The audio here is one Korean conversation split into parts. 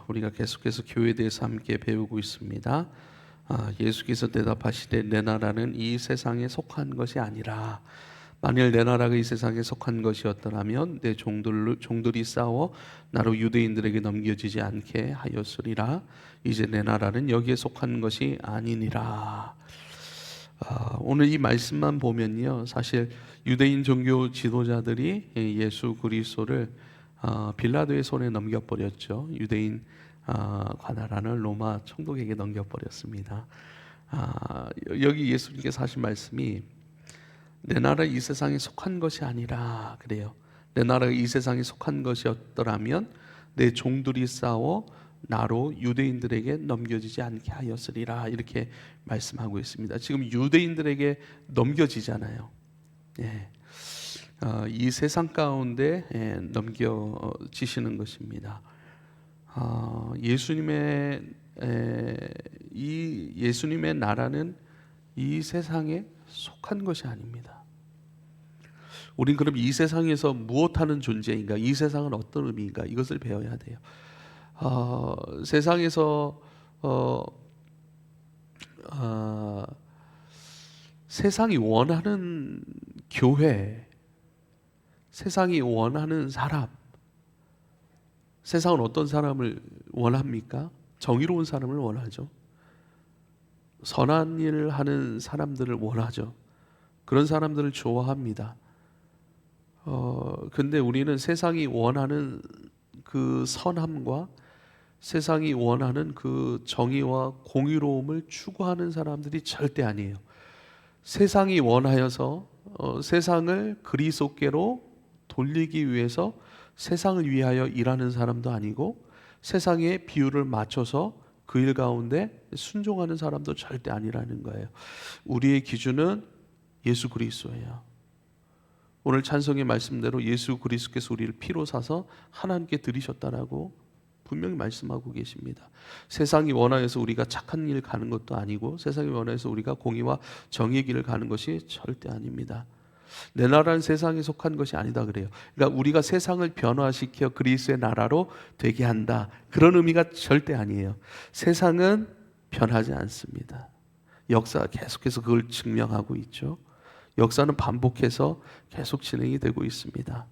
우리가 계속해서 교회에 대해서 함께 배우고 있습니다. 예수께서 대답하시되 내 나라는 이 세상에 속한 것이 아니라 만일 내 나라가 이 세상에 속한 것이었더라면 내 종들이 싸워 나로 유대인들에게 넘겨지지 않게 하였으리라. 이제 내 나라는 여기에 속한 것이 아니니라. 오늘 이 말씀만 보면요, 사실 유대인 종교 지도자들이 예수 그리스도를 빌라도의 손에 넘겨버렸죠. 유대인 관할하는 로마 총독에게 넘겨버렸습니다. 여기 예수님께서 하신 말씀이 내 나라 이 세상에 속한 것이 아니라 그래요. 내 나라가 이 세상에 속한 것이었더라면 내 종들이 싸워 나로 유대인들에게 넘겨지지 않게 하였으리라, 이렇게 말씀하고 있습니다. 지금 유대인들에게 넘겨지잖아요. 이 세상 가운데 넘겨지시는 것입니다. 예수님의 나라는 이 세상에 속한 것이 아닙니다. 우린 그럼 이 세상에서 무엇하는 존재인가? 이 세상은 어떤 의미인가? 이것을 배워야 돼요. 세상에서 세상이 원하는 교회, 세상이 원하는 사람, 세상은 어떤 사람을 원합니까? 정의로운 사람을 원하죠. 선한 일을 하는 사람들을 원하죠. 그런 사람들을 좋아합니다. 근데 우리는 세상이 원하는 그 선함과 세상이 원하는 그 정의와 공의로움을 추구하는 사람들이 절대 아니에요. 세상이 원하여서 세상을 그리스도께로 돌리기 위해서 세상을 위하여 일하는 사람도 아니고, 세상의 비율을 맞춰서 그 일 가운데 순종하는 사람도 절대 아니라는 거예요. 우리의 기준은 예수 그리스도예요. 오늘 찬송의 말씀대로 예수 그리스도께서 우리를 피로 사서 하나님께 드리셨다라고 분명히 말씀하고 계십니다. 세상이 원하여서 우리가 착한 일 가는 것도 아니고, 세상이 원하여서 우리가 공의와 정의의 길을 가는 것이 절대 아닙니다. 내 나라는 세상에 속한 것이 아니다 그래요. 그러니까 우리가 세상을 변화시켜 그리스도의 나라로 되게 한다, 그런 의미가 절대 아니에요. 세상은 변하지 않습니다. 역사가 계속해서 그걸 증명하고 있죠. 역사는 반복해서 계속 진행이 되고 있습니다.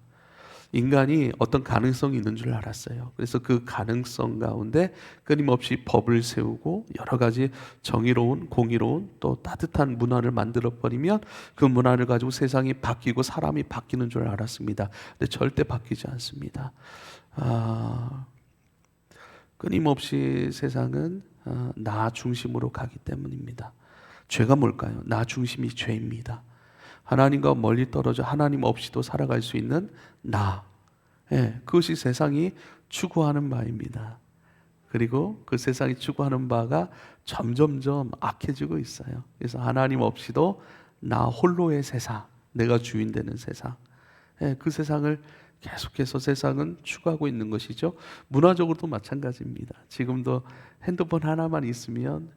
인간이 어떤 가능성이 있는 줄 알았어요. 그래서 그 가능성 가운데 끊임없이 법을 세우고 여러 가지 정의로운, 공의로운, 또 따뜻한 문화를 만들어버리면 그 문화를 가지고 세상이 바뀌고 사람이 바뀌는 줄 알았습니다. 근데 절대 바뀌지 않습니다. 끊임없이 세상은 나 중심으로 가기 때문입니다. 죄가 뭘까요? 나 중심이 죄입니다. 하나님과 멀리 떨어져 하나님 없이도 살아갈 수 있는 나, 그것이 세상이 추구하는 바입니다. 그리고 그 세상이 추구하는 바가 점점점 악해지고 있어요. 그래서 하나님 없이도 나 홀로의 세상, 내가 주인 되는 세상, 그 세상을 계속해서 세상은 추구하고 있는 것이죠. 문화적으로도 마찬가지입니다. 지금도 핸드폰 하나만 있으면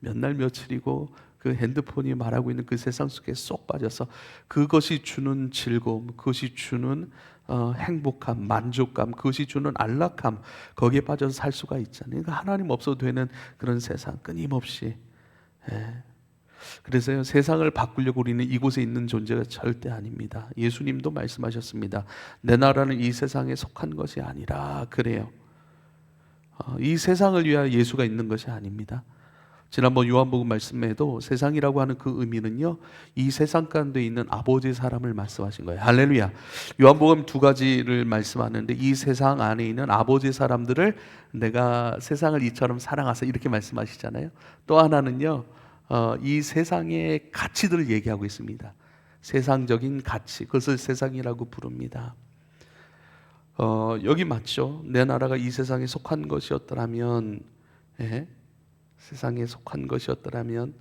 몇 날 며칠이고 그 핸드폰이 말하고 있는 그 세상 속에 쏙 빠져서 그것이 주는 즐거움, 그것이 주는 행복함, 만족감, 그것이 주는 안락함, 거기에 빠져서 살 수가 있잖아요. 그러니까 하나님 없어도 되는 그런 세상, 끊임없이. 그래서요, 세상을 바꾸려고 우리는 이곳에 있는 존재가 절대 아닙니다. 예수님도 말씀하셨습니다. 내 나라는 이 세상에 속한 것이 아니라 그래요. 이 세상을 위하여 예수가 있는 것이 아닙니다. 지난번 요한복음 말씀에도 세상이라고 하는 그 의미는요, 이 세상 가운데 있는 아버지의 사람을 말씀하신 거예요. 할렐루야. 요한복음 두 가지를 말씀하는데, 이 세상 안에 있는 아버지의 사람들을 내가 세상을 이처럼 사랑하사, 이렇게 말씀하시잖아요. 또 하나는요, 이 세상의 가치들을 얘기하고 있습니다. 세상적인 가치, 그것을 세상이라고 부릅니다. 여기 맞죠? 내 나라가 이 세상에 속한 것이었더라면, 세상에 속한 것이었더라면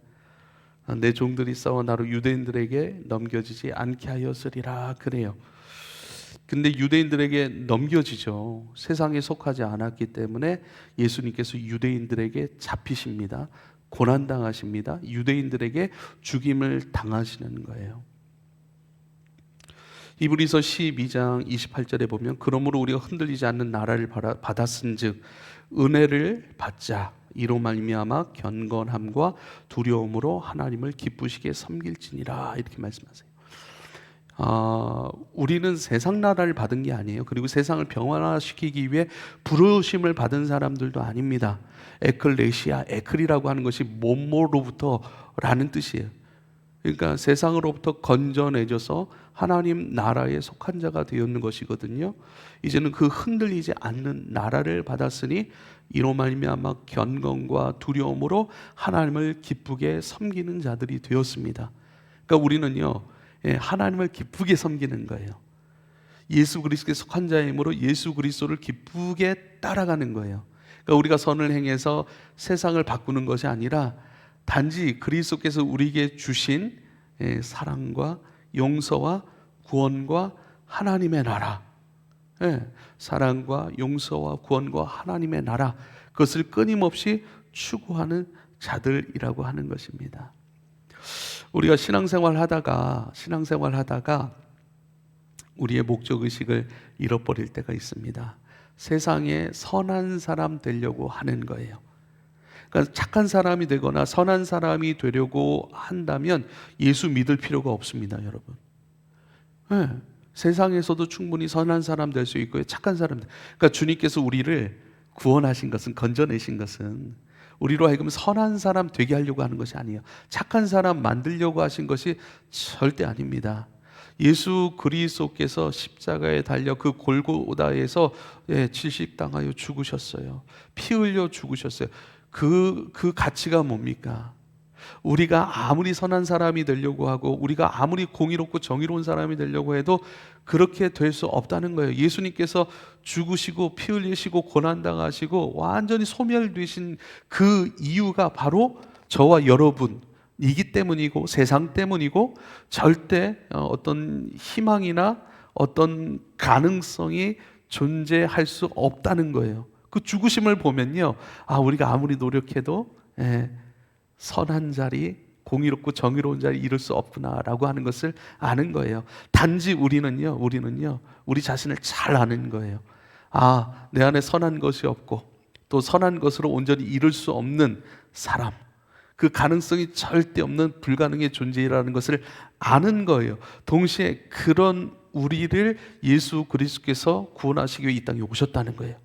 내 종들이 싸워 나로 유대인들에게 넘겨지지 않게 하였으리라 그래요. 근데 유대인들에게 넘겨지죠. 세상에 속하지 않았기 때문에 예수님께서 유대인들에게 잡히십니다. 고난당하십니다. 유대인들에게 죽임을 당하시는 거예요. 히브리서 12장 28절에 보면 그러므로 우리가 흔들리지 않는 나라를 받았은즉 은혜를 받자 이로 말미암아 경건함과 두려움으로 하나님을 기쁘시게 섬길지니라 이렇게 말씀하세요. 우리는 세상 나라를 받은 게 아니에요. 그리고 세상을 평안화시키기 위해 부르심을 받은 사람들도 아닙니다. 에클레시아, 에클이라고 하는 것이 몸모로부터라는 뜻이에요. 그러니까 세상으로부터 건져내줘서 하나님 나라에 속한 자가 되었는 것이거든요. 이제는 그 흔들리지 않는 나라를 받았으니 이로 말미암아 경건과 두려움으로 하나님을 기쁘게 섬기는 자들이 되었습니다. 그러니까 우리는요, 하나님을 기쁘게 섬기는 거예요. 예수 그리스도에 속한 자이므로 예수 그리스도를 기쁘게 따라가는 거예요. 그러니까 우리가 선을 행해서 세상을 바꾸는 것이 아니라 단지 그리스도께서 우리에게 주신 사랑과 용서와 구원과 하나님의 나라, 사랑과 용서와 구원과 하나님의 나라, 그것을 끊임없이 추구하는 자들이라고 하는 것입니다. 우리가 신앙생활 하다가 우리의 목적의식을 잃어버릴 때가 있습니다. 세상에 선한 사람 되려고 하는 거예요. 그러니까 착한 사람이 되거나 선한 사람이 되려고 한다면 예수 믿을 필요가 없습니다, 여러분. 세상에서도 충분히 선한 사람 될 수 있고요, 착한 사람. 그러니까 주님께서 우리를 구원하신 것은, 건져내신 것은 우리로 하여금 선한 사람 되게 하려고 하는 것이 아니에요. 착한 사람 만들려고 하신 것이 절대 아닙니다. 예수 그리스도께서 십자가에 달려 그 골고다에서 질식당하여 죽으셨어요. 피 흘려 죽으셨어요. 그 가치가 뭡니까? 우리가 아무리 선한 사람이 되려고 하고 우리가 아무리 공의롭고 정의로운 사람이 되려고 해도 그렇게 될 수 없다는 거예요. 예수님께서 죽으시고 피 흘리시고 고난당하시고 완전히 소멸되신 그 이유가 바로 저와 여러분이기 때문이고 세상 때문이고 절대 어떤 희망이나 어떤 가능성이 존재할 수 없다는 거예요. 그 죽으심을 보면요, 우리가 아무리 노력해도 선한 자리, 공의롭고 정의로운 자리 이룰 수 없구나라고 하는 것을 아는 거예요. 단지 우리는요, 우리 자신을 잘 아는 거예요. 내 안에 선한 것이 없고 또 선한 것으로 온전히 이룰 수 없는 사람, 그 가능성이 절대 없는 불가능의 존재라는 것을 아는 거예요. 동시에 그런 우리를 예수 그리스도께서 구원하시기 위해 이 땅에 오셨다는 거예요.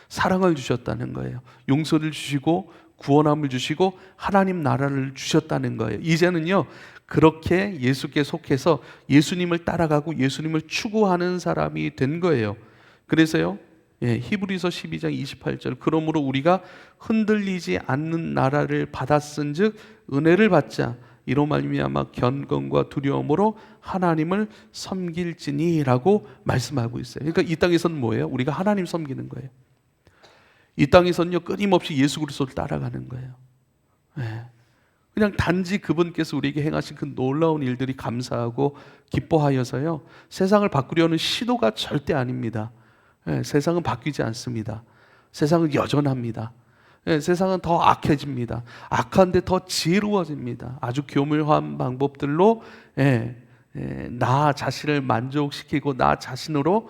사랑을 주셨다는 거예요. 용서를 주시고 구원함을 주시고 하나님 나라를 주셨다는 거예요. 이제는요, 그렇게 예수께 속해서 예수님을 따라가고 예수님을 추구하는 사람이 된 거예요. 그래서요, 히브리서 12장 28절, 그러므로 우리가 흔들리지 않는 나라를 받았은즉 은혜를 받자 이로 말미암아 경건과 두려움으로 하나님을 섬길지니라고 말씀하고 있어요. 그러니까 이 땅에서는 뭐예요? 우리가 하나님 섬기는 거예요. 이 땅에서는요, 끊임없이 예수 그리스도를 따라가는 거예요. 그냥 단지 그분께서 우리에게 행하신 그 놀라운 일들이 감사하고 기뻐하여서요, 세상을 바꾸려는 시도가 절대 아닙니다. 세상은 바뀌지 않습니다. 세상은 여전합니다. 세상은 더 악해집니다. 악한데 더 지혜로워집니다. 아주 교묘한 방법들로 나 자신을 만족시키고 나 자신으로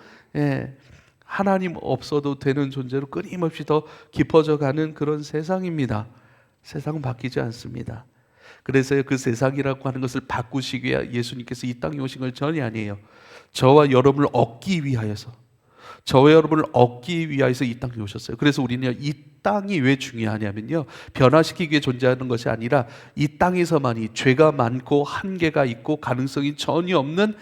하나님 없어도 되는 존재로 끊임없이 더 깊어져 가는 그런 세상입니다. 세상은 바뀌지 않습니다. 그래서 그 세상이라고 하는 것을 바꾸시기 위해 예수님께서 이 땅에 오신 걸 전혀 아니에요. 저와 여러분을 얻기 위하여서, 저와 여러분을 얻기 위하여서 이 땅에 오셨어요. 그래서 우리는 이 땅이 왜 중요하냐면요, 변화시키기 위해 존재하는 것이 아니라 이 땅에서만이 죄가 많고 한계가 있고 가능성이 전혀 없는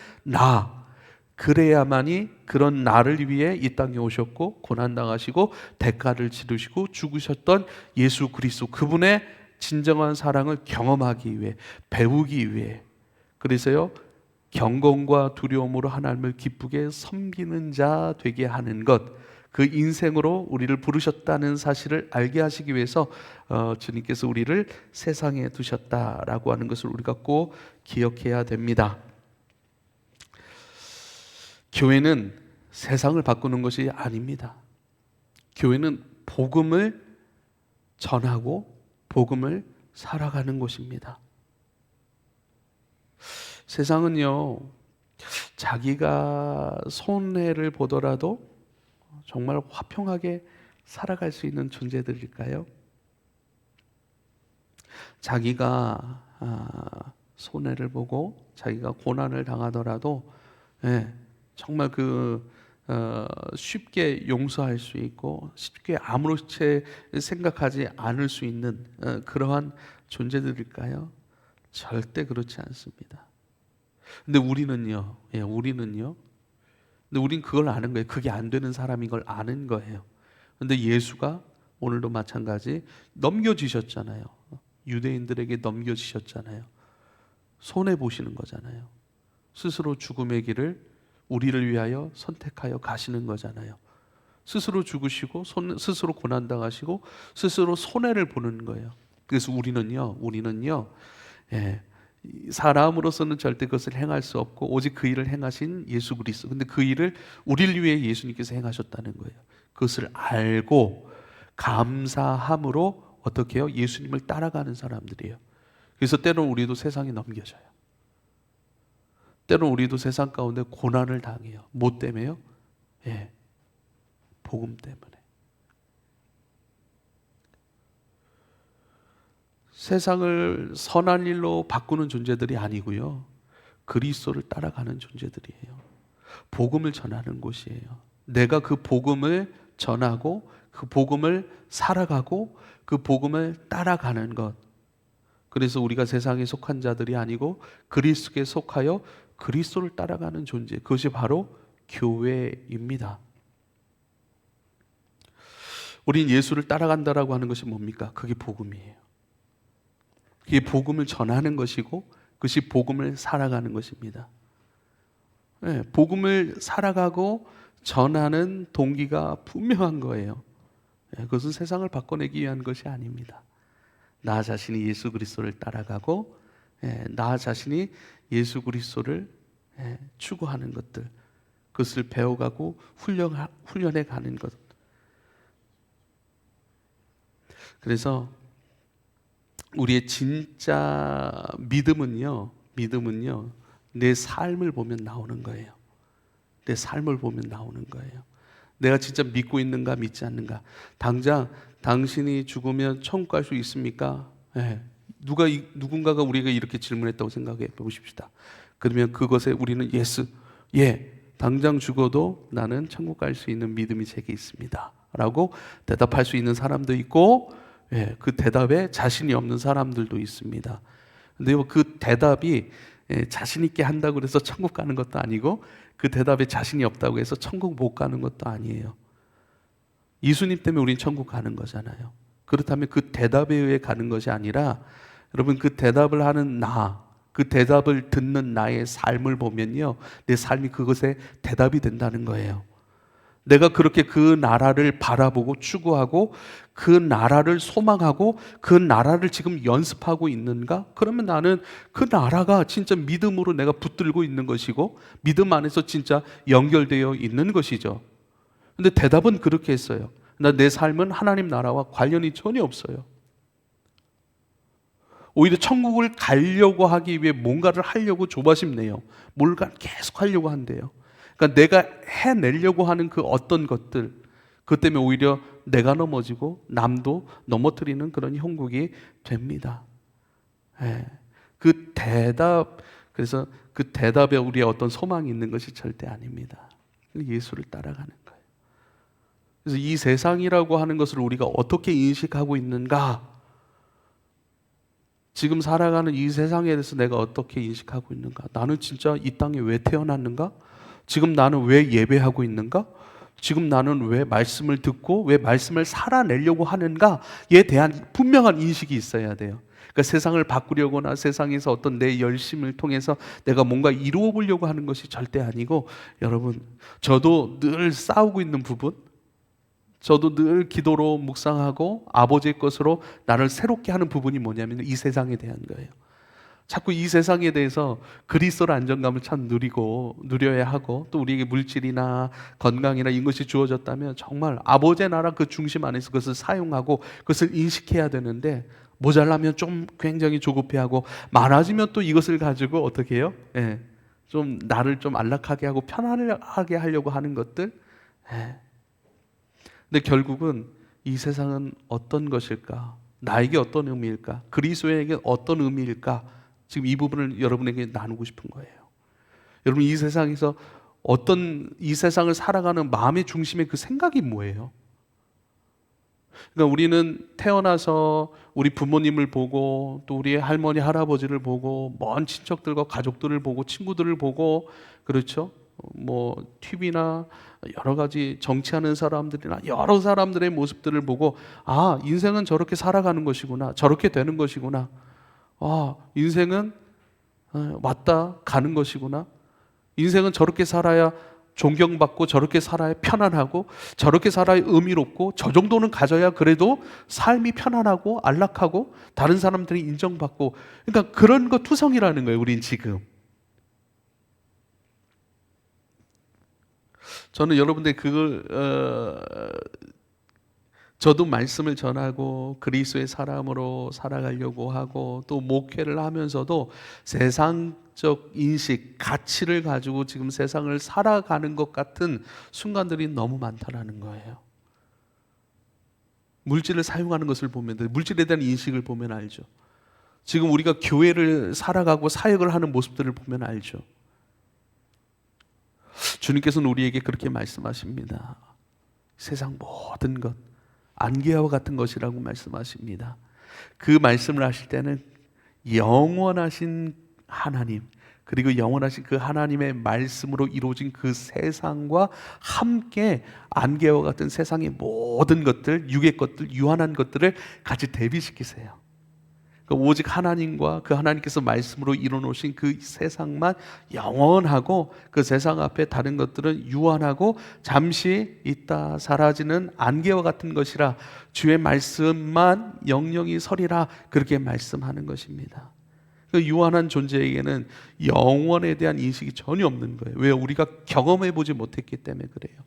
그래야만이 그런 나를 위해 이 땅에 오셨고 고난당하시고 대가를 치르시고 죽으셨던 예수 그리스도, 그분의 진정한 사랑을 경험하기 위해, 배우기 위해, 그래서요, 경건과 두려움으로 하나님을 기쁘게 섬기는 자 되게 하는 것, 그 인생으로 우리를 부르셨다는 사실을 알게 하시기 위해서 주님께서 우리를 세상에 두셨다라고 하는 것을 우리가 꼭 기억해야 됩니다. 교회는 세상을 바꾸는 것이 아닙니다. 교회는 복음을 전하고 복음을 살아가는 곳입니다. 세상은요, 자기가 손해를 보더라도 정말 화평하게 살아갈 수 있는 존재들일까요? 자기가 손해를 보고 자기가 고난을 당하더라도 정말 쉽게 용서할 수 있고 쉽게 아무렇지 생각하지 않을 수 있는 그러한 존재들일까요? 절대 그렇지 않습니다. 근데 우리는요, 근데 우린 그걸 아는 거예요. 그게 안 되는 사람인 걸 아는 거예요. 근데 예수가 오늘도 마찬가지 넘겨주셨잖아요. 유대인들에게 넘겨주셨잖아요. 손해 보시는 거잖아요. 스스로 죽음의 길을 우리를 위하여 선택하여 가시는 거잖아요. 스스로 죽으시고 스스로 고난당하시고 스스로 손해를 보는 거예요. 그래서 우리는요, 사람으로서는 절대 그것을 행할 수 없고 오직 그 일을 행하신 예수 그리스도. 근데 그 일을 우리를 위해 예수님께서 행하셨다는 거예요. 그것을 알고 감사함으로 어떻게 해요? 예수님을 따라가는 사람들이에요. 그래서 때로는 우리도 세상에 넘겨져요. 때로는 우리도 세상 가운데 고난을 당해요. 뭐 때문에요? 복음 때문에. 세상을 선한 일로 바꾸는 존재들이 아니고요. 그리스도를 따라가는 존재들이에요. 복음을 전하는 곳이에요. 내가 그 복음을 전하고 그 복음을 살아가고 그 복음을 따라가는 것. 그래서 우리가 세상에 속한 자들이 아니고 그리스도께 속하여 그리스도를 따라가는 존재. 그것이 바로 교회입니다. 우린 예수를 따라간다라고 하는 것이 뭡니까? 그게 복음이에요. 그게 복음을 전하는 것이고 그것이 복음을 살아가는 것입니다. 복음을 살아가고 전하는 동기가 분명한 거예요. 그것은 세상을 바꿔내기 위한 것이 아닙니다. 나 자신이 예수 그리스도를 따라가고 나 자신이 예수 그리스도를 추구하는 것들, 그것을 배워가고 훈련해 가는 것. 그래서 우리의 진짜 믿음은요, 내 삶을 보면 나오는 거예요. 내 삶을 보면 나오는 거예요. 내가 진짜 믿고 있는가 믿지 않는가. 당장 당신이 죽으면 천국 갈 수 있습니까? 누군가가 우리가 이렇게 질문했다고 생각해 보십시다. 그러면 그것에 우리는 당장 죽어도 나는 천국 갈 수 있는 믿음이 제게 있습니다 라고 대답할 수 있는 사람도 있고 그 대답에 자신이 없는 사람들도 있습니다. 근데 그 대답이 자신 있게 한다고 해서 천국 가는 것도 아니고 그 대답에 자신이 없다고 해서 천국 못 가는 것도 아니에요. 예수님 때문에 우린 천국 가는 거잖아요. 그렇다면 그 대답에 의해 가는 것이 아니라 여러분 그 대답을 하는 그 대답을 듣는 나의 삶을 보면요, 내 삶이 그것에 대답이 된다는 거예요. 내가 그렇게 그 나라를 바라보고 추구하고 그 나라를 소망하고 그 나라를 지금 연습하고 있는가? 그러면 나는 그 나라가 진짜 믿음으로 내가 붙들고 있는 것이고 믿음 안에서 진짜 연결되어 있는 것이죠. 근데 대답은 그렇게 했어요. 내 삶은 하나님 나라와 관련이 전혀 없어요. 오히려 천국을 가려고 하기 위해 뭔가를 하려고 조바심 내요. 뭔가 계속 하려고 한대요. 그러니까 내가 해내려고 하는 그 어떤 것들, 그것 때문에 오히려 내가 넘어지고 남도 넘어뜨리는 그런 형국이 됩니다. 그래서 그 대답에 우리의 어떤 소망이 있는 것이 절대 아닙니다. 예수를 따라가는 거예요. 그래서 이 세상이라고 하는 것을 우리가 어떻게 인식하고 있는가? 지금 살아가는 이 세상에 대해서 내가 어떻게 인식하고 있는가? 나는 진짜 이 땅에 왜 태어났는가? 지금 나는 왜 예배하고 있는가? 지금 나는 왜 말씀을 듣고 왜 말씀을 살아내려고 하는가에 대한 분명한 인식이 있어야 돼요. 그러니까 세상을 바꾸려거나 세상에서 어떤 내 열심을 통해서 내가 뭔가 이루어 보려고 하는 것이 절대 아니고, 여러분, 저도 늘 싸우고 있는 부분, 저도 늘 기도로 묵상하고 아버지의 것으로 나를 새롭게 하는 부분이 뭐냐면 이 세상에 대한 거예요. 자꾸 이 세상에 대해서 그리스도의 안정감을 참 누려야 하고, 또 우리에게 물질이나 건강이나 이것이 주어졌다면 정말 아버지의 나라 그 중심 안에서 그것을 사용하고 그것을 인식해야 되는데, 모자라면 좀 굉장히 조급해하고 많아지면 또 이것을 가지고 어떻게 해요? 좀 나를 좀 안락하게 하고 편안하게 하려고 하는 것들. 근데 결국은 이 세상은 어떤 것일까? 나에게 어떤 의미일까? 그리스도에게 어떤 의미일까? 지금 이 부분을 여러분에게 나누고 싶은 거예요. 여러분, 이 세상에서 이 세상을 살아가는 마음의 중심의 그 생각이 뭐예요? 그러니까 우리는 태어나서 우리 부모님을 보고 또 우리 할머니 할아버지를 보고 먼 친척들과 가족들을 보고 친구들을 보고, 그렇죠? 뭐 TV나 여러 가지 정치하는 사람들이나 여러 사람들의 모습들을 보고, 아, 인생은 저렇게 살아가는 것이구나, 저렇게 되는 것이구나, 아, 인생은 왔다 가는 것이구나, 인생은 저렇게 살아야 존경받고 저렇게 살아야 편안하고 저렇게 살아야 의미롭고 저 정도는 가져야 그래도 삶이 편안하고 안락하고 다른 사람들이 인정받고, 그러니까 그런 거 투성이라는 거예요. 우린 지금. 저는 여러분들 그걸 저도 말씀을 전하고 그리스도의 사람으로 살아가려고 하고 또 목회를 하면서도 세상적 인식, 가치를 가지고 지금 세상을 살아가는 것 같은 순간들이 너무 많다라는 거예요. 물질을 사용하는 것을 보면, 물질에 대한 인식을 보면 알죠. 지금 우리가 교회를 살아가고 사역을 하는 모습들을 보면 알죠. 주님께서는 우리에게 그렇게 말씀하십니다. 세상 모든 것 안개와 같은 것이라고 말씀하십니다. 그 말씀을 하실 때는 영원하신 하나님, 그리고 영원하신 그 하나님의 말씀으로 이루어진 그 세상과 함께 안개와 같은 세상의 모든 것들, 육의 것들, 유한한 것들을 같이 대비시키세요. 오직 하나님과 그 하나님께서 말씀으로 이뤄놓으신 그 세상만 영원하고, 그 세상 앞에 다른 것들은 유한하고 잠시 있다 사라지는 안개와 같은 것이라 주의 말씀만 영영이 서리라, 그렇게 말씀하는 것입니다. 그 유한한 존재에게는 영원에 대한 인식이 전혀 없는 거예요. 왜? 우리가 경험해보지 못했기 때문에 그래요.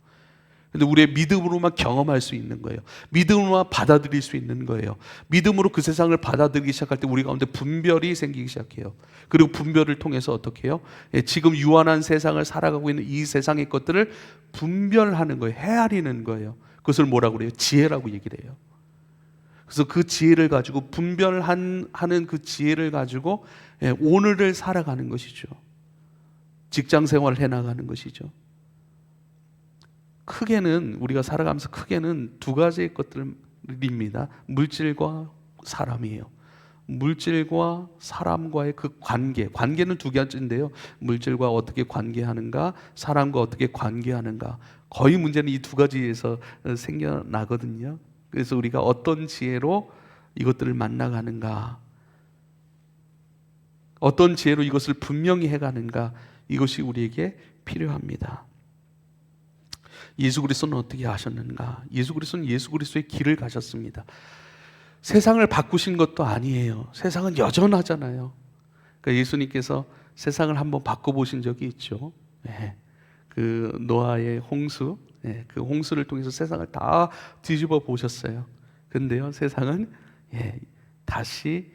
근데 우리의 믿음으로만 경험할 수 있는 거예요. 믿음으로만 받아들일 수 있는 거예요. 믿음으로 그 세상을 받아들이기 시작할 때 우리 가운데 분별이 생기기 시작해요. 그리고 분별을 통해서 어떻게 해요? 지금 유한한 세상을 살아가고 있는 이 세상의 것들을 분별하는 거예요. 헤아리는 거예요. 그것을 뭐라고 그래요? 지혜라고 얘기를 해요. 그래서 그 지혜를 가지고, 분별하는 그 지혜를 가지고 오늘을 살아가는 것이죠. 직장 생활을 해나가는 것이죠. 크게는 우리가 살아가면서 크게는 두 가지의 것들입니다. 물질과 사람이에요. 물질과 사람과의 그 관계는 두 가지인데요. 물질과 어떻게 관계하는가, 사람과 어떻게 관계하는가. 거의 문제는 이 두 가지에서 생겨나거든요. 그래서 우리가 어떤 지혜로 이것들을 만나가는가, 어떤 지혜로 이것을 분명히 해가는가, 이것이 우리에게 필요합니다. 예수 그리스도는 어떻게 하셨는가? 예수 그리스도는 예수 그리스도의 길을 가셨습니다. 세상을 바꾸신 것도 아니에요. 세상은 여전하잖아요. 그러니까 예수님께서 세상을 한번 바꿔보신 적이 있죠. 그 노아의 홍수, 그 홍수를 통해서 세상을 다 뒤집어 보셨어요. 근데요, 세상은 다시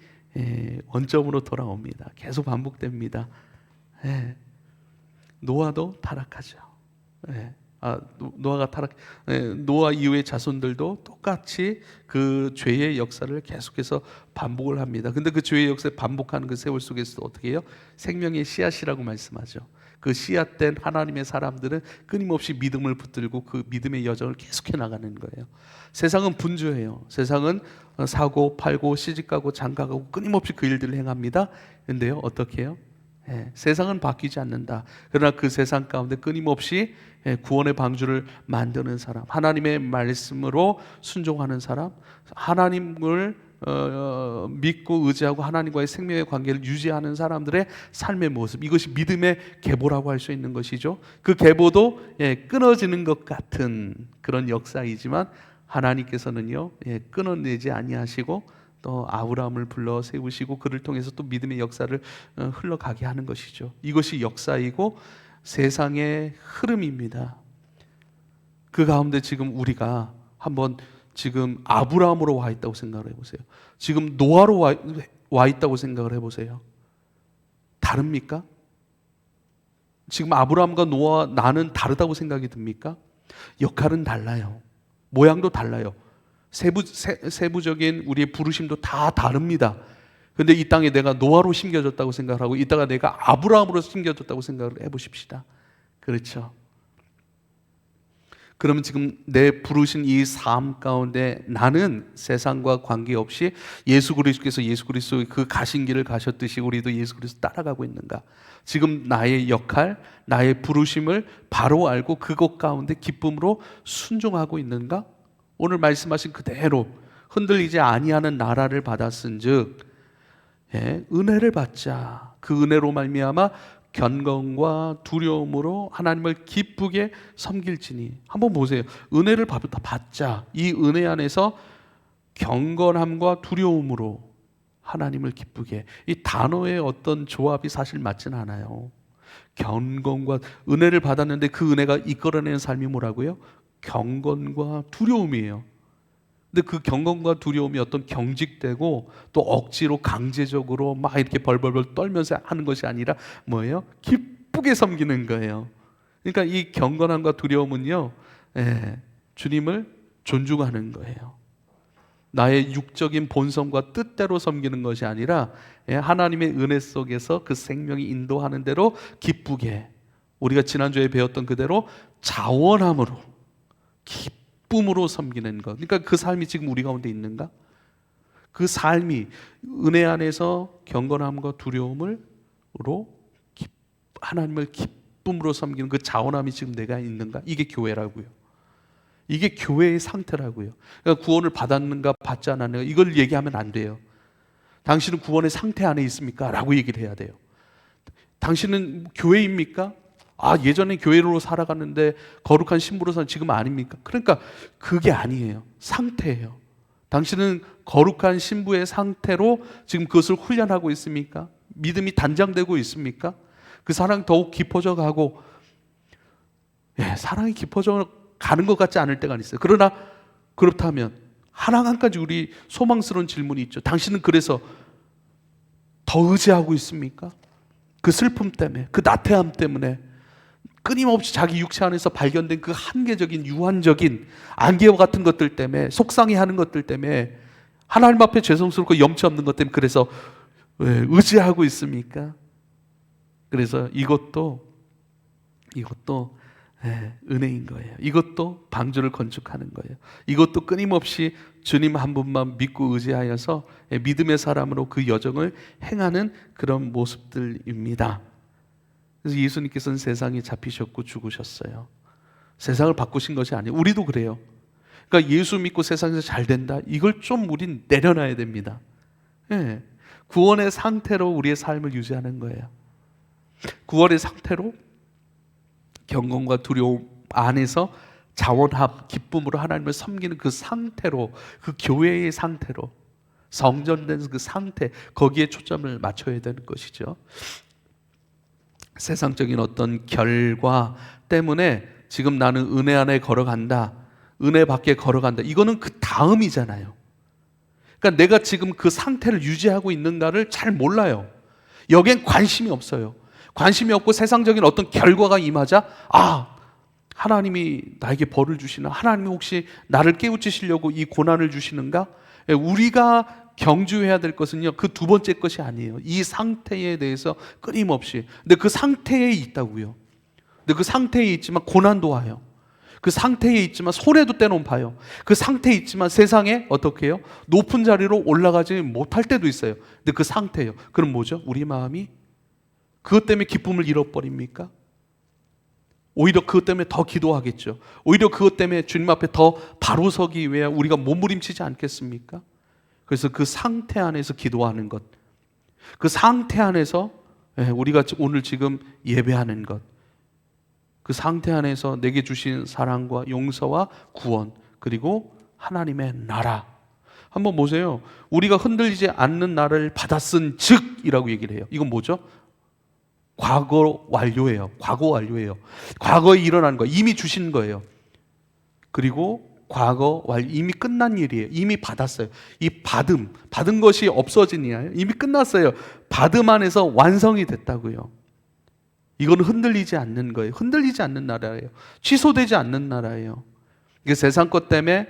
원점으로 돌아옵니다. 계속 반복됩니다. 노아도 타락하죠. 노아가 노아 이후의 자손들도 똑같이 그 죄의 역사를 계속해서 반복을 합니다. 근데 그 죄의 역사를 반복하는 그 세월 속에서도 어떻게 해요? 생명의 씨앗이라고 말씀하죠. 그 씨앗된 하나님의 사람들은 끊임없이 믿음을 붙들고 그 믿음의 여정을 계속해 나가는 거예요. 세상은 분주해요. 세상은 사고 팔고 시집가고 장가가고 끊임없이 그 일들을 행합니다. 근데요, 어떻게 해요? 세상은 바뀌지 않는다. 그러나 그 세상 가운데 끊임없이 구원의 방주를 만드는 사람, 하나님의 말씀으로 순종하는 사람, 하나님을 믿고 의지하고 하나님과의 생명의 관계를 유지하는 사람들의 삶의 모습, 이것이 믿음의 계보라고 할 수 있는 것이죠. 그 계보도 끊어지는 것 같은 그런 역사이지만 하나님께서는요, 끊어내지 아니하시고 또 아브라함을 불러 세우시고 그를 통해서 또 믿음의 역사를 흘러가게 하는 것이죠. 이것이 역사이고 세상의 흐름입니다. 그 가운데 지금 우리가 한번 지금 아브라함으로 와 있다고 생각을 해보세요. 지금 노아로 와 있다고 생각을 해보세요. 다릅니까? 지금 아브라함과 노아 나는 다르다고 생각이 듭니까? 역할은 달라요. 모양도 달라요. 세부적인 우리의 부르심도 다 다릅니다. 근데 이 땅에 내가 노아로 심겨졌다고 생각하고 이따가 내가 아브라함으로 심겨졌다고 생각을 해보십시다. 그렇죠? 그러면 지금 내 부르신 이 삶 가운데 나는 세상과 관계없이 예수 그리스도께서 예수 그리스도의 그 가신 길을 가셨듯이 우리도 예수 그리스도 따라가고 있는가? 지금 나의 역할, 나의 부르심을 바로 알고 그것 가운데 기쁨으로 순종하고 있는가? 오늘 말씀하신 그대로 흔들리지 아니하는 나라를 받았은즉 은혜를 받자. 그 은혜로 말미암아 견건과 두려움으로 하나님을 기쁘게 섬길지니. 한번 보세요. 은혜를 받자. 이 은혜 안에서 경건함과 두려움으로 하나님을 기쁘게. 이 단어의 어떤 조합이 사실 맞진 않아요. 경건과 은혜를 받았는데 그 은혜가 이끌어내는 삶이 뭐라고요? 경건과 두려움이에요. 근데 그 경건과 두려움이 어떤 경직되고 또 억지로 강제적으로 막 이렇게 벌벌벌 떨면서 하는 것이 아니라 뭐예요? 기쁘게 섬기는 거예요. 그러니까 이 경건함과 두려움은요, 주님을 존중하는 거예요. 나의 육적인 본성과 뜻대로 섬기는 것이 아니라 하나님의 은혜 속에서 그 생명이 인도하는 대로 기쁘게, 우리가 지난주에 배웠던 그대로 자원함으로 기쁨으로 섬기는 것. 그러니까 그 삶이 지금 우리 가운데 있는가? 그 삶이 은혜 안에서 경건함과 두려움으로 하나님을 기쁨으로 섬기는 그 자원함이 지금 내가 있는가? 이게 교회라고요. 이게 교회의 상태라고요. 그러니까 구원을 받았는가 받지 않았는가 이걸 얘기하면 안 돼요. 당신은 구원의 상태 안에 있습니까? 라고 얘기를 해야 돼요. 당신은 교회입니까? 예전에 교회로 살아갔는데 거룩한 신부로 산 지금 아닙니까? 그러니까 그게 아니에요. 상태예요. 당신은 거룩한 신부의 상태로 지금 그것을 훈련하고 있습니까? 믿음이 단장되고 있습니까? 그 사랑이 더욱 깊어져 가고, 사랑이 깊어져 가는 것 같지 않을 때가 있어요. 그러나 그렇다면 한 가지 우리 소망스러운 질문이 있죠. 당신은 그래서 더 의지하고 있습니까? 그 슬픔 때문에, 그 나태함 때문에 끊임없이 자기 육체 안에서 발견된 그 한계적인 유한적인 안개와 같은 것들 때문에, 속상해하는 것들 때문에, 하나님 앞에 죄송스럽고 염치 없는 것 때문에 그래서 의지하고 있습니까? 그래서 이것도 은혜인 거예요. 이것도 방주를 건축하는 거예요. 이것도 끊임없이 주님 한 분만 믿고 의지하여서 믿음의 사람으로 그 여정을 행하는 그런 모습들입니다. 그래서 예수님께서는 세상에 잡히셨고 죽으셨어요. 세상을 바꾸신 것이 아니에요. 우리도 그래요. 그러니까 예수 믿고 세상에서 잘 된다, 이걸 좀 우린 내려놔야 됩니다. 구원의 상태로 우리의 삶을 유지하는 거예요. 구원의 상태로 경건과 두려움 안에서 자원함, 기쁨으로 하나님을 섬기는 그 상태로, 그 교회의 상태로, 성전된 그 상태, 거기에 초점을 맞춰야 되는 것이죠. 세상적인 어떤 결과 때문에 지금 나는 은혜 안에 걸어간다, 은혜 밖에 걸어간다, 이거는 그 다음이잖아요. 그러니까 내가 지금 그 상태를 유지하고 있는가를 잘 몰라요. 여기엔 관심이 없어요. 관심이 없고 세상적인 어떤 결과가 임하자 하나님이 나에게 벌을 주시나, 하나님이 혹시 나를 깨우치시려고 이 고난을 주시는가? 우리가 경주해야 될 것은요, 그 두 번째 것이 아니에요. 이 상태에 대해서 끊임없이, 근데 그 상태에 있다고요. 근데 그 상태에 있지만 고난도 와요. 그 상태에 있지만 손해도 때론 봐요. 그 상태에 있지만 세상에 어떻게 해요? 높은 자리로 올라가지 못할 때도 있어요. 근데 그 상태예요. 그럼 뭐죠? 우리 마음이 그것 때문에 기쁨을 잃어버립니까? 오히려 그것 때문에 더 기도하겠죠. 오히려 그것 때문에 주님 앞에 더 바로 서기 위해 우리가 몸부림치지 않겠습니까? 그래서 그 상태 안에서 기도하는 것, 그 상태 안에서 우리가 오늘 지금 예배하는 것, 그 상태 안에서 내게 주신 사랑과 용서와 구원, 그리고 하나님의 나라. 한번 보세요. 우리가 흔들리지 않는 나라를 받았은 즉이라고 얘기를 해요. 이건 뭐죠? 과거 완료예요. 과거 완료예요. 과거에 일어난 거 이미 주신 거예요. 그리고 과거 완료, 이미 끝난 일이에요. 이미 받았어요. 이 받은 것이 없어지냐? 이미 끝났어요. 받음 안에서 완성이 됐다고요. 이건 흔들리지 않는 거예요. 흔들리지 않는 나라예요. 취소되지 않는 나라예요. 그 세상 것 때문에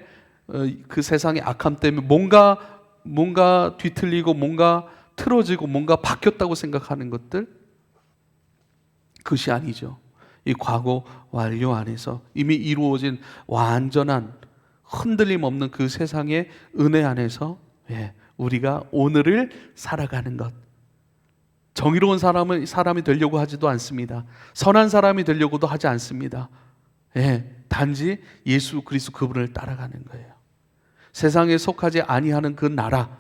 그 세상의 악함 때문에 뭔가 뒤틀리고 뭔가 틀어지고 뭔가 바뀌었다고 생각하는 것들, 그것이 아니죠. 이 과거 완료 안에서 이미 이루어진 완전한 흔들림 없는 그 세상의 은혜 안에서 우리가 오늘을 살아가는 것. 정의로운 사람이 되려고 하지도 않습니다. 선한 사람이 되려고도 하지 않습니다. 단지 예수 그리스도 그분을 따라가는 거예요. 세상에 속하지 아니하는 그 나라,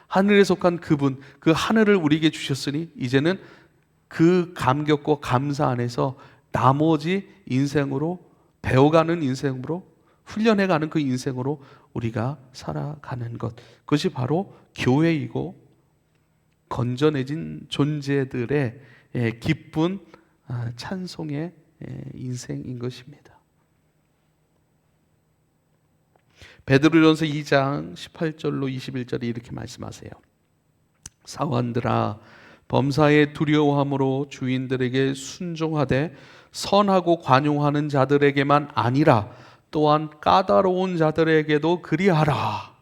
하늘에 속한 그분, 그 하늘을 우리에게 주셨으니 이제는 그 감격과 감사 안에서 나머지 인생으로 배워가는 인생으로 훈련해가는 그 인생으로 우리가 살아가는 것, 그것이 바로 교회이고 건전해진 존재들의 기쁜 찬송의 인생인 것입니다. 베드로전서 2장 18절로 21절에 이렇게 말씀하세요. 사원들아, 범사에 두려워함으로 주인들에게 순종하되 선하고 관용하는 자들에게만 아니라 또한 까다로운 자들에게도 그리하라.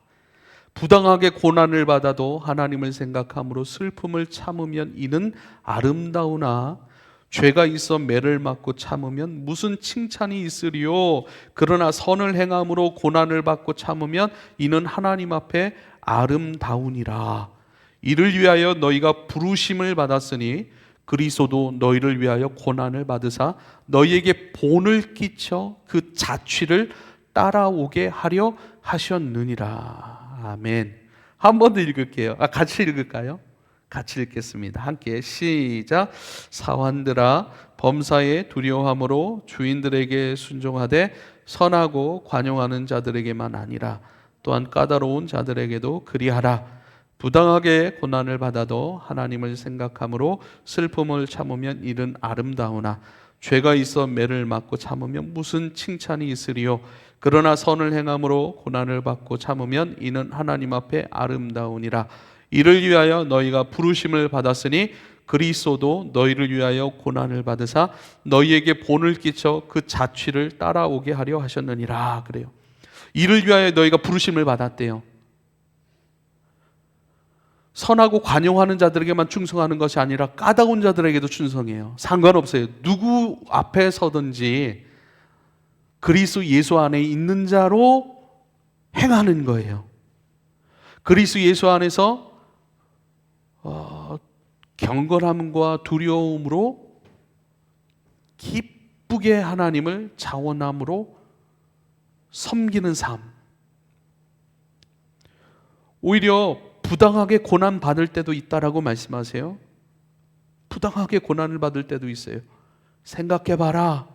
부당하게 고난을 받아도 하나님을 생각함으로 슬픔을 참으면 이는 아름다우나 죄가 있어 매를 맞고 참으면 무슨 칭찬이 있으리요. 그러나 선을 행함으로 고난을 받고 참으면 이는 하나님 앞에 아름다우니라. 이를 위하여 너희가 부르심을 받았으니 그리스도도 너희를 위하여 고난을 받으사 너희에게 본을 끼쳐 그 자취를 따라오게 하려 하셨느니라. 아멘. 한 번 더 읽을게요. 같이 읽을까요? 같이 읽겠습니다. 함께 시작. 사환들아, 범사에 두려워함으로 주인들에게 순종하되 선하고 관용하는 자들에게만 아니라 또한 까다로운 자들에게도 그리하라. 부당하게 고난을 받아도 하나님을 생각함으로 슬픔을 참으면 이는 아름다우나 죄가 있어 매를 맞고 참으면 무슨 칭찬이 있으리요. 그러나 선을 행함으로 고난을 받고 참으면 이는 하나님 앞에 아름다우니라. 이를 위하여 너희가 부르심을 받았으니 그리스도도 너희를 위하여 고난을 받으사 너희에게 본을 끼쳐 그 자취를 따라오게 하려 하셨느니라. 그래요. 이를 위하여 너희가 부르심을 받았대요. 선하고 관용하는 자들에게만 충성하는 것이 아니라 까다로운 자들에게도 충성해요. 상관없어요. 누구 앞에 서든지 그리스도 예수 안에 있는 자로 행하는 거예요. 그리스도 예수 안에서 경건함과 두려움으로 기쁘게 하나님을 자원함으로 섬기는 삶. 오히려 부당하게 고난 받을 때도 있다라고 말씀하세요. 부당하게 고난을 받을 때도 있어요. 생각해봐라.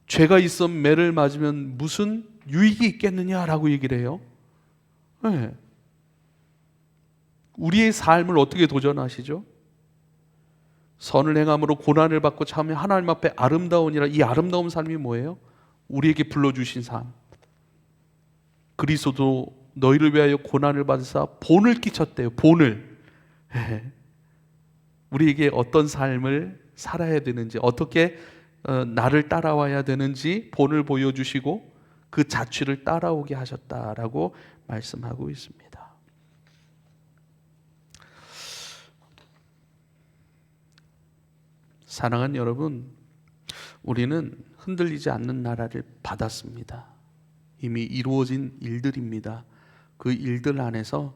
죄가 있어 매를 맞으면 무슨 유익이 있겠느냐라고 얘기를 해요. 네. 우리의 삶을 어떻게 도전하시죠? 선을 행함으로 고난을 받고 참으면 하나님 앞에 아름다우니라. 이 아름다운 삶이 뭐예요? 우리에게 불러주신 삶. 그리스도도 너희를 위하여 고난을 받으사 본을 끼쳤대요. 본을. 우리에게 어떤 삶을 살아야 되는지, 어떻게 나를 따라와야 되는지 본을 보여주시고 그 자취를 따라오게 하셨다라고 말씀하고 있습니다. 사랑하는 여러분, 우리는 흔들리지 않는 나라를 받았습니다. 이미 이루어진 일들입니다. 그 일들 안에서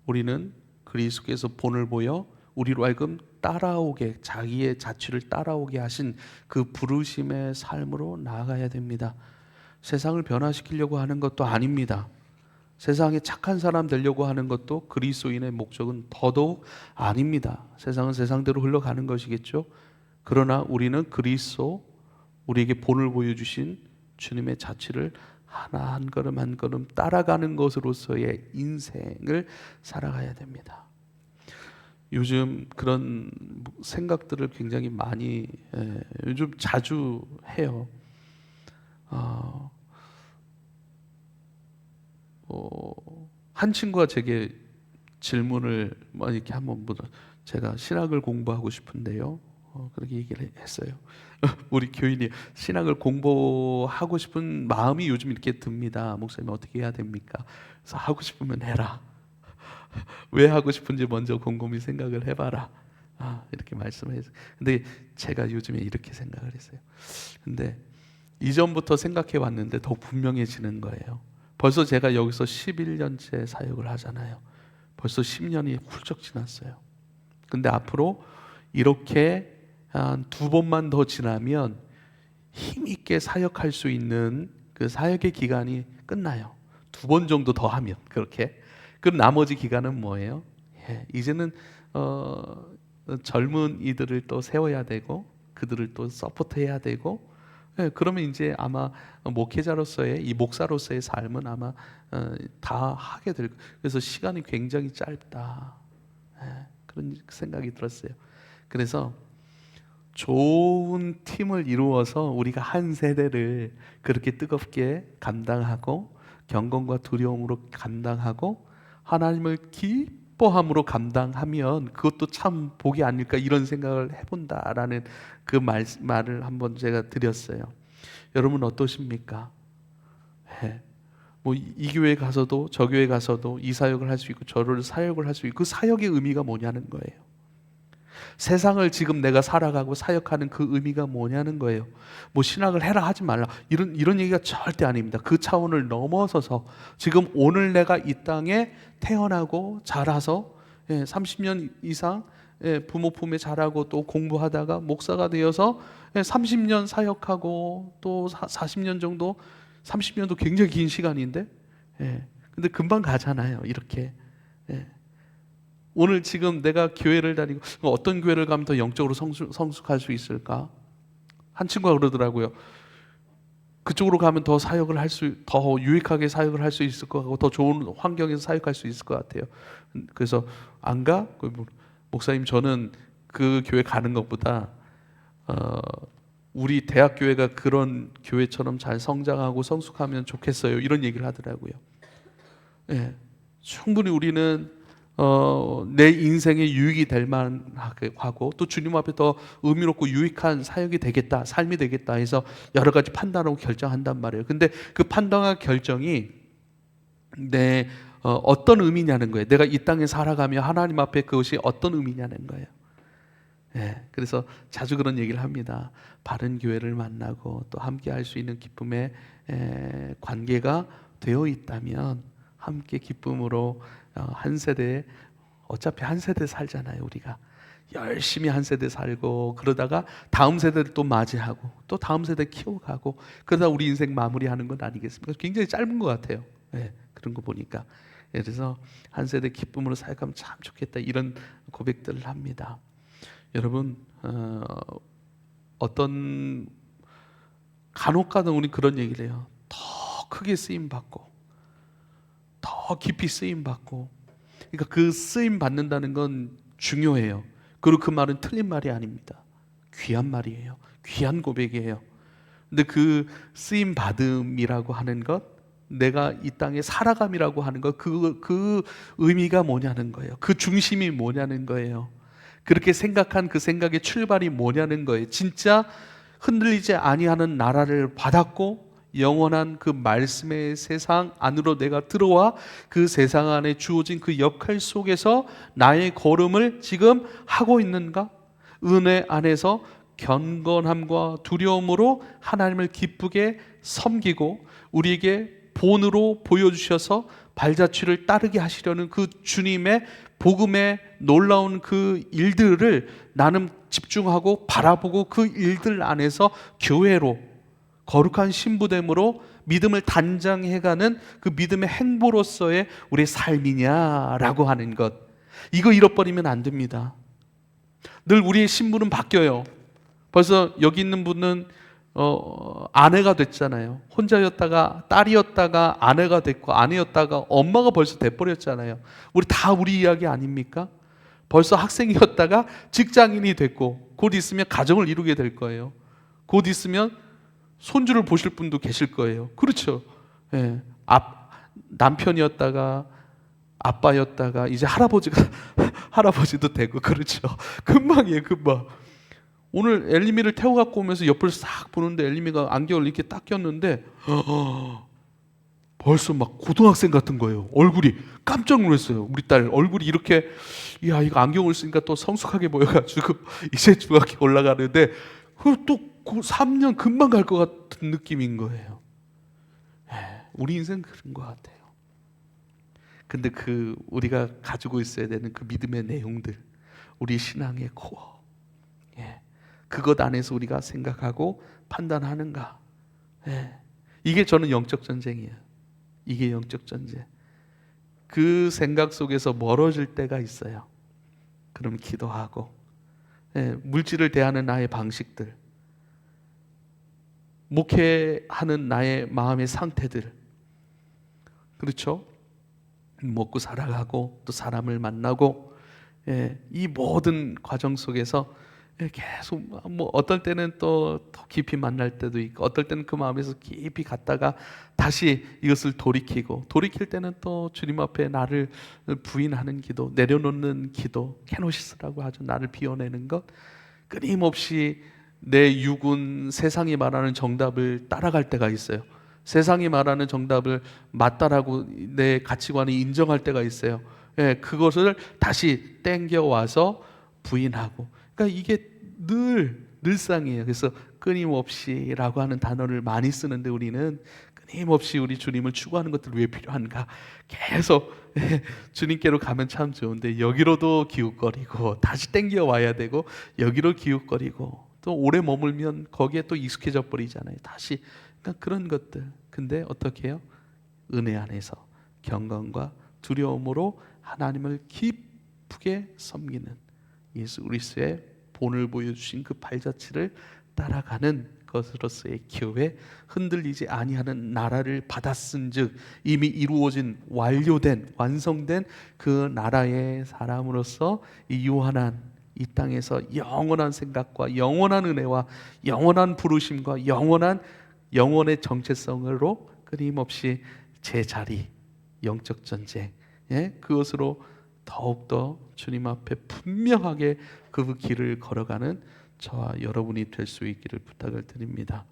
우리는 그리스도께서 본을 보여 우리로 하여금 따라오게, 자기의 자취를 따라오게 하신 그 부르심의 삶으로 나아가야 됩니다. 세상을 변화시키려고 하는 것도 아닙니다. 세상에 착한 사람 되려고 하는 것도 그리스도인의 목적은 더더욱 아닙니다. 세상은 세상대로 흘러가는 것이겠죠. 그러나 우리는 그리스도, 우리에게 본을 보여주신 주님의 자취를 하나 한 걸음 한 걸음 따라가는 것으로서의 인생을 살아가야 됩니다. 요즘 그런 생각들을 굉장히 많이 요즘 자주 해요. 한 친구가 제게 질문을 이렇게 한번, 제가 신학을 공부하고 싶은데요, 그렇게 얘기를 했어요. 우리 교인이 신학을 공부하고 싶은 마음이 요즘 이렇게 듭니다. 목사님 어떻게 해야 됩니까? 그래서 하고 싶으면 해라. 왜 하고 싶은지 먼저 곰곰이 생각을 해봐라. 이렇게 말씀을 했어요. 근데 제가 요즘에 이렇게 생각을 했어요. 근데 이전부터 생각해 왔는데 더 분명해지는 거예요. 벌써 제가 여기서 11년째 사역을 하잖아요. 벌써 10년이 훌쩍 지났어요. 근데 앞으로 이렇게 한 2번만 더 지나면 힘있게 사역할 수 있는 그 사역의 기간이 끝나요. 2번 정도 더 하면 그렇게. 그럼 나머지 기간은 뭐예요? 이제는 젊은 이들을 또 세워야 되고 그들을 또 서포트해야 되고, 그러면 이제 아마 목회자로서의 이 목사로서의 삶은 아마 다 하게 될. 그래서 시간이 굉장히 짧다. 그런 생각이 들었어요. 그래서 좋은 팀을 이루어서 우리가 한 세대를 그렇게 뜨겁게 감당하고 경건과 두려움으로 감당하고 하나님을 기뻐함으로 감당하면 그것도 참 복이 아닐까, 이런 생각을 해본다라는 그 말을 한번 제가 드렸어요. 여러분 어떠십니까? 뭐 이 교회 가서도 저 교회 가서도 이 사역을 할 수 있고 저를 사역을 할 수 있고, 그 사역의 의미가 뭐냐는 거예요. 세상을 지금 내가 살아가고 사역하는 그 의미가 뭐냐는 거예요. 뭐 신학을 해라 하지 말라 이런 얘기가 절대 아닙니다. 그 차원을 넘어서서 지금 오늘 내가 이 땅에 태어나고 자라서 30년 이상 부모 품에 자라고 또 공부하다가 목사가 되어서 30년 사역하고 또 40년 정도, 30년도 굉장히 긴 시간인데, 근데 금방 가잖아요. 이렇게. 오늘 지금 내가 교회를 다니고 어떤 교회를 가면 더 영적으로 성숙할 수 있을까? 한 친구가 그러더라고요. 그쪽으로 가면 더 사역을 더 유익하게 사역을 할 수 있을 것 같고 더 좋은 환경에서 사역할 수 있을 것 같아요. 그래서 안 가? 목사님 저는 그 교회 가는 것보다 우리 대학 교회가 그런 교회처럼 잘 성장하고 성숙하면 좋겠어요. 이런 얘기를 하더라고요. 충분히 우리는 내 인생에 유익이 될 만하고 또 주님 앞에 더 의미롭고 유익한 사역이 되겠다, 삶이 되겠다 해서 여러 가지 판단하고 결정한단 말이에요. 근데 그 판단과 결정이 내 어떤 의미냐는 거예요. 내가 이 땅에 살아가며 하나님 앞에 그것이 어떤 의미냐는 거예요. 그래서 자주 그런 얘기를 합니다. 바른 교회를 만나고 또 함께 할 수 있는 기쁨의 관계가 되어 있다면 함께 기쁨으로 한 세대, 어차피 한 세대 살잖아요. 우리가 열심히 한 세대 살고 그러다가 다음 세대를 또 맞이하고 또 다음 세대 키워가고 그러다 우리 인생 마무리하는 건 아니겠습니까? 굉장히 짧은 것 같아요. 그런 거 보니까. 그래서 한 세대 기쁨으로 사역하면 참 좋겠다, 이런 고백들을 합니다. 여러분 어떤 간혹가다 우리 그런 얘기를 해요. 더 크게 쓰임 받고 더 깊이 쓰임 받고, 그러니까 그 쓰임 받는다는 건 중요해요. 그리고 그 말은 틀린 말이 아닙니다. 귀한 말이에요. 귀한 고백이에요. 근데 그 쓰임 받음이라고 하는 것, 내가 이 땅에 살아감이라고 하는 것, 그 의미가 뭐냐는 거예요. 그 중심이 뭐냐는 거예요. 그렇게 생각한 그 생각의 출발이 뭐냐는 거예요. 진짜 흔들리지 아니하는 나라를 받았고 영원한 그 말씀의 세상 안으로 내가 들어와 그 세상 안에 주어진 그 역할 속에서 나의 걸음을 지금 하고 있는가? 은혜 안에서 경건함과 두려움으로 하나님을 기쁘게 섬기고 우리에게 본으로 보여주셔서 발자취를 따르게 하시려는 그 주님의 복음의 놀라운 그 일들을 나는 집중하고 바라보고 그 일들 안에서 교회로 거룩한 신부됨으로 믿음을 단장해가는 그 믿음의 행보로서의 우리의 삶이냐라고 하는 것, 이거 잃어버리면 안 됩니다. 늘 우리의 신분은 바뀌어요. 벌써 여기 있는 분은 아내가 됐잖아요. 혼자였다가 딸이었다가 아내가 됐고 아내였다가 엄마가 벌써 돼버렸잖아요. 우리 다 우리 이야기 아닙니까? 벌써 학생이었다가 직장인이 됐고 곧 있으면 가정을 이루게 될 거예요. 곧 있으면 손주를 보실 분도 계실 거예요. 그렇죠? 남편이었다가 아빠였다가 이제 할아버지도 되고, 그렇죠? 금방이에요, 금방. 오늘 엘리미를 태워 갖고 오면서 옆을 싹 보는데 엘리미가 안경을 이렇게 딱 꼈는데 벌써 막 고등학생 같은 거예요. 얼굴이 깜짝 놀랐어요. 우리 딸 얼굴이 이렇게, 야, 이거 안경을 쓰니까 또 성숙하게 보여가지고 이제 중학교 올라가는데 또 3년 금방 갈 것 같은 느낌인 거예요. 우리 인생 그런 것 같아요. 근데 우리가 가지고 있어야 되는 그 믿음의 내용들, 우리 신앙의 코어, 그것 안에서 우리가 생각하고 판단하는가, 이게 저는 영적 전쟁이에요. 이게 영적 전쟁. 그 생각 속에서 멀어질 때가 있어요. 그럼 기도하고, 물질을 대하는 나의 방식들, 목회하는 나의 마음의 상태들, 그렇죠? 먹고 살아가고 또 사람을 만나고, 이 모든 과정 속에서 계속 뭐 어떨 때는 또 더 깊이 만날 때도 있고, 어떨 때는 그 마음에서 깊이 갔다가 다시 이것을 돌이킬 때는 또 주님 앞에 나를 부인하는 기도, 내려놓는 기도, 케노시스라고 하죠. 나를 비워내는 것. 끊임없이 내 육은 세상이 말하는 정답을 따라갈 때가 있어요. 세상이 말하는 정답을 맞다라고 내 가치관이 인정할 때가 있어요. 그것을 다시 땡겨와서 부인하고. 그러니까 이게 늘상이에요. 그래서 끊임없이라고 하는 단어를 많이 쓰는데, 우리는 끊임없이 우리 주님을 추구하는 것들이 왜 필요한가? 계속 주님께로 가면 참 좋은데 여기로도 기웃거리고 다시 땡겨와야 되고, 여기로 기웃거리고 또 오래 머물면 거기에 또 익숙해져 버리잖아요. 다시. 그러니까 그런 것들. 근데 어떻게 해요? 은혜 안에서 경건과 두려움으로 하나님을 기쁘게 섬기는 예수 그리스도의 본을 보여주신 그 발자취를 따라가는 것으로서의 교회, 흔들리지 아니하는 나라를 받았은즉 이미 이루어진, 완료된, 완성된 그 나라의 사람으로서 이 유한한 이 땅에서 영원한 생각과 영원한 은혜와 영원한 부르심과 영원의 정체성으로 끊임없이 제자리, 영적 전쟁, 그것으로 더욱더 주님 앞에 분명하게 그 길을 걸어가는 저와 여러분이 될 수 있기를 부탁을 드립니다.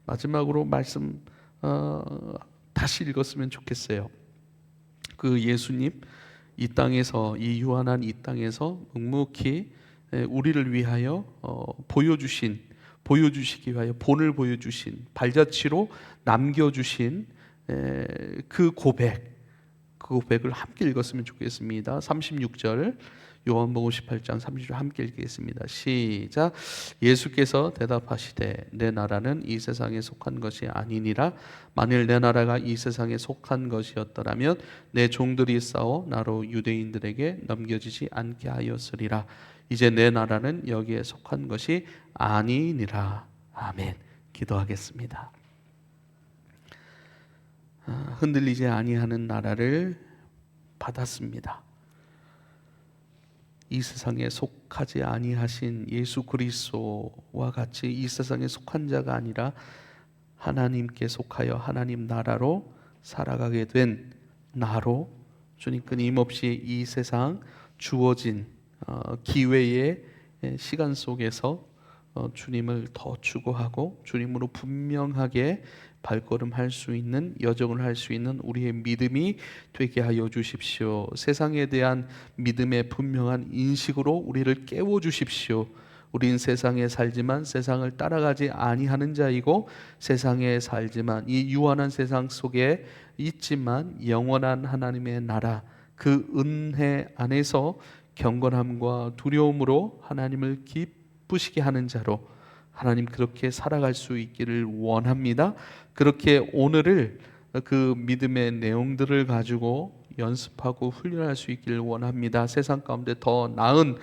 마지막으로 말씀 다시 읽었으면 좋겠어요. 그 예수님 이 땅에서, 이 유한한 이 땅에서 묵묵히 우리를 위하여 보여주시기 위하여 본을 보여주신, 발자취로 남겨주신 그 고백을 함께 읽었으면 좋겠습니다. 36절, 요한복음 18장 30절 함께 읽겠습니다. 시작. 예수께서 대답하시되 내 나라는 이 세상에 속한 것이 아니니라. 만일 내 나라가 이 세상에 속한 것이었더라면 내 종들이 싸워 나로 유대인들에게 넘겨지지 않게 하였으리라. 이제 내 나라는 여기에 속한 것이 아니니라. 아멘. 기도하겠습니다. 흔들리지 아니하는 나라를 받았습니다. 이 세상에 속하지 아니하신 예수 그리스도와 같이 이 세상에 속한 자가 아니라 하나님께 속하여 하나님 나라로 살아가게 된 나로, 주님 끊임없이 이 세상 주어진 기회의 시간 속에서 주님을 더 추구하고 주님으로 분명하게 발걸음할 수 있는, 여정을 할 수 있는 우리의 믿음이 되게 하여 주십시오. 세상에 대한 믿음의 분명한 인식으로 우리를 깨워 주십시오. 우린 세상에 살지만 세상을 따라가지 아니하는 자이고, 세상에 살지만 이 유한한 세상 속에 있지만 영원한 하나님의 나라, 그 은혜 안에서 경건함과 두려움으로 하나님을 기쁘시게 하는 자로 하나님 그렇게 살아갈 수 있기를 원합니다. 그렇게 오늘을 그 믿음의 내용들을 가지고 연습하고 훈련할 수 있기를 원합니다. 세상 가운데 더 나은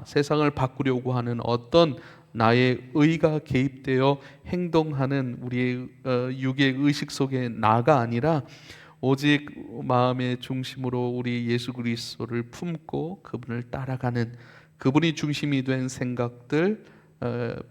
세상을 바꾸려고 하는 어떤 나의 의가 개입되어 행동하는 우리의 육의 의식 속의 나가 아니라, 오직 마음의 중심으로 우리 예수 그리스도를 품고 그분을 따라가는, 그분이 중심이 된 생각들,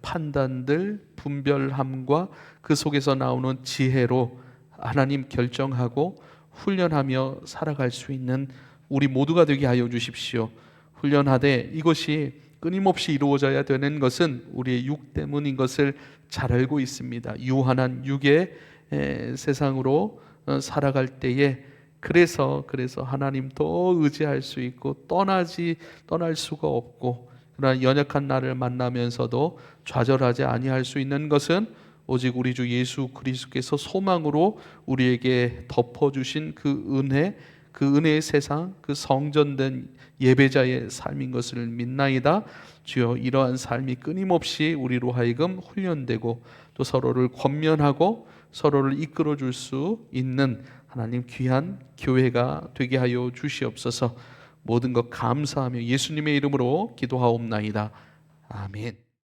판단들, 분별함과 그 속에서 나오는 지혜로 하나님 결정하고 훈련하며 살아갈 수 있는 우리 모두가 되게 하여 주십시오. 훈련하되 이것이 끊임없이 이루어져야 되는 것은 우리의 육 때문인 것을 잘 알고 있습니다. 유한한 육의 세상으로 살아갈 때에 그래서 하나님 더 의지할 수 있고 떠날 수가 없고, 그러나 연약한 나를 만나면서도 좌절하지 아니할 수 있는 것은 오직 우리 주 예수 그리스도께서 소망으로 우리에게 덮어주신 그 은혜의 세상, 그 성전된 예배자의 삶인 것을 믿나이다. 주여, 이러한 삶이 끊임없이 우리로 하여금 훈련되고 또 서로를 권면하고 서로를 이끌어 줄 수 있는 하나님 귀한 교회가 되게 하여 주시옵소서. 모든 것 감사하며 예수님의 이름으로 기도하옵나이다. 아멘.